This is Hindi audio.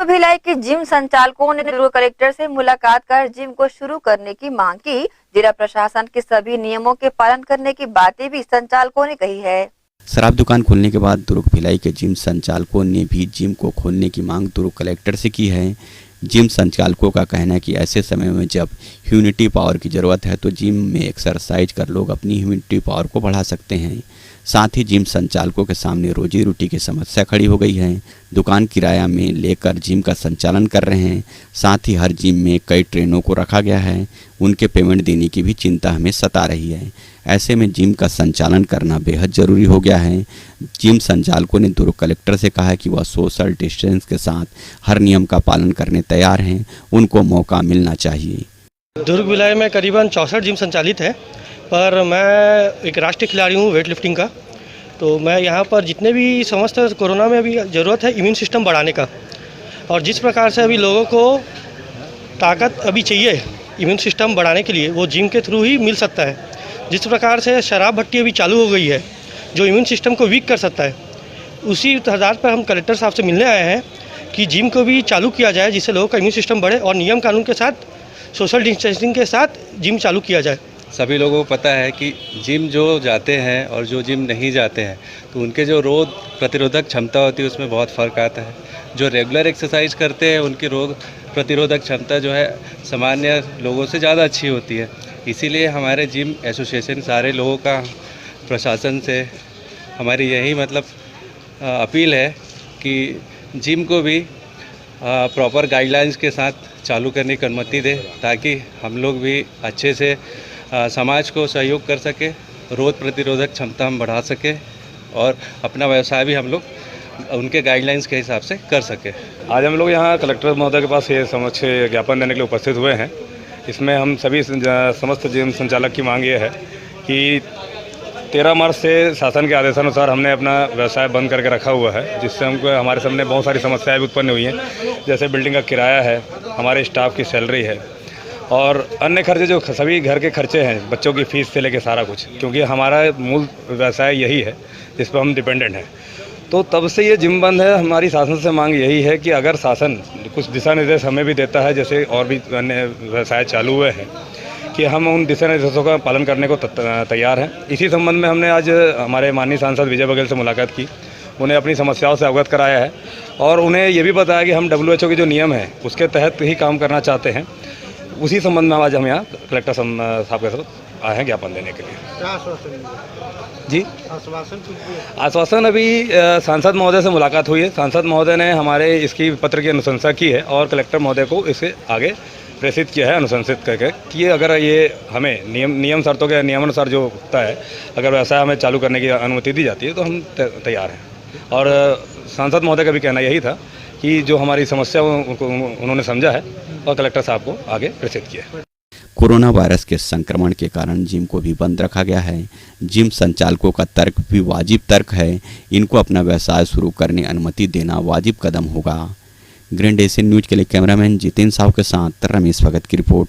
भिलाई के जिम संचालकों ने दुर्ग कलेक्टर से मुलाकात कर जिम को शुरू करने की मांग की। जिला प्रशासन के सभी नियमों के पालन करने की बातें भी संचालकों ने कही है। शराब दुकान खोलने के बाद दुर्ग भिलाई के जिम संचालकों ने भी जिम को खोलने की मांग दुर्ग कलेक्टर से की है। जिम संचालकों का कहना है कि ऐसे समय में जब ह्यूमिडिटी पावर की ज़रूरत है तो जिम में एक्सरसाइज कर लोग अपनी ह्यूमिडिटी पावर को बढ़ा सकते हैं। साथ ही जिम संचालकों के सामने रोजी रोटी की समस्या खड़ी हो गई है। दुकान किराया में लेकर जिम का संचालन कर रहे हैं। साथ ही हर जिम में कई ट्रेनरों को रखा गया है, उनके पेमेंट देने की भी चिंता हमें सता रही है। ऐसे में जिम का संचालन करना बेहद ज़रूरी हो गया है। जिम संचालकों ने दुर्ग कलेक्टर से कहा कि वह सोशल डिस्टेंस के साथ हर नियम का पालन करने तैयार हैं, उनको मौका मिलना चाहिए। दुर्ग भिलाई में करीबन 64 जिम संचालित है, पर मैं एक राष्ट्रीय खिलाड़ी हूँ वेट लिफ्टिंग का। तो मैं यहाँ पर जितने भी समस्त कोरोना में अभी ज़रूरत है इम्यून सिस्टम बढ़ाने का, और जिस प्रकार से अभी लोगों को ताकत अभी चाहिए इम्यून सिस्टम बढ़ाने के लिए, वो जिम के थ्रू ही मिल सकता है। जिस प्रकार से शराब भट्टी अभी चालू हो गई है जो इम्यून सिस्टम को वीक कर सकता है, उसी आधार पर हम कलेक्टर साहब से मिलने आए हैं कि जिम को भी चालू किया जाए जिससे लोगों का इम्यून सिस्टम बढ़े और नियम कानून के साथ सोशल डिस्टेंसिंग के साथ जिम चालू किया जाए। सभी लोगों को पता है कि जिम जो जाते हैं और जो जिम नहीं जाते हैं तो उनके जो रोग प्रतिरोधक क्षमता होती है उसमें बहुत फ़र्क आता है। जो रेगुलर एक्सरसाइज करते हैं उनकी रोग प्रतिरोधक क्षमता जो है सामान्य लोगों से ज़्यादा अच्छी होती है। इसीलिए हमारे जिम एसोसिएशन सारे लोगों का प्रशासन से हमारी यही अपील है कि जिम को भी प्रॉपर गाइडलाइंस के साथ चालू करने की अनुमति दे, ताकि हम लोग भी अच्छे से समाज को सहयोग कर सके, रोग प्रतिरोधक क्षमता हम बढ़ा सके और अपना व्यवसाय भी हम लोग उनके गाइडलाइंस के हिसाब से कर सके। आज हम लोग यहाँ कलेक्टर महोदय के पास ये समक्ष ज्ञापन देने के लिए उपस्थित हुए हैं। इसमें हम सभी समस्त जिम संचालक की मांग ये है कि 13 मार्च से शासन के आदेशानुसार हमने अपना व्यवसाय बंद करके रखा हुआ है, जिससे हमको हमारे सामने बहुत सारी समस्याएं भी उत्पन्न हुई हैं। जैसे बिल्डिंग का किराया है, हमारे स्टाफ की सैलरी है और अन्य खर्चे जो सभी घर के खर्चे हैं, बच्चों की फ़ीस से लेके सारा कुछ, क्योंकि हमारा मूल व्यवसाय यही है जिस पर हम डिपेंडेंट हैं। तो तब से ये जिम बंद है। हमारी शासन से मांग यही है कि अगर शासन कुछ दिशा निर्देश हमें भी देता है, जैसे और भी अन्य व्यवसाय चालू हुए हैं, कि हम उन दिशा निर्देशों का पालन करने को तैयार हैं। इसी संबंध में हमने आज हमारे माननीय सांसद विजय बघेल से मुलाकात की, उन्हें अपनी समस्याओं से अवगत कराया है और उन्हें ये भी बताया कि हम WHO के जो नियम हैं उसके तहत ही काम करना चाहते हैं। उसी संबंध में आज हम यहाँ कलेक्टर साहब के साथ आए हैं ज्ञापन देने के लिए। जी, आश्वासन अभी सांसद महोदय से मुलाकात हुई है। सांसद महोदय ने हमारे इसकी पत्र की अनुशंसा की है और कलेक्टर महोदय को इसे आगे प्रेषित किया है अनुशंसित करके कि अगर ये हमें नियम शर्तों के नियमानुसार जो होता है, अगर व्यवसाय हमें चालू करने की अनुमति दी जाती है तो हम तैयार हैं। और सांसद महोदय का भी कहना यही था कि जो हमारी समस्या उन्होंने समझा है और कलेक्टर साहब को आगे प्रेषित किया है। कोरोना वायरस के संक्रमण के कारण जिम को भी बंद रखा गया है। जिम संचालकों का तर्क भी वाजिब तर्क है। इनको अपना व्यवसाय शुरू करने अनुमति देना वाजिब कदम होगा। ग्रैंड एशियन न्यूज के लिए कैमरामैन जितेंद्र साहू के साथ रमेश भगत की रिपोर्ट।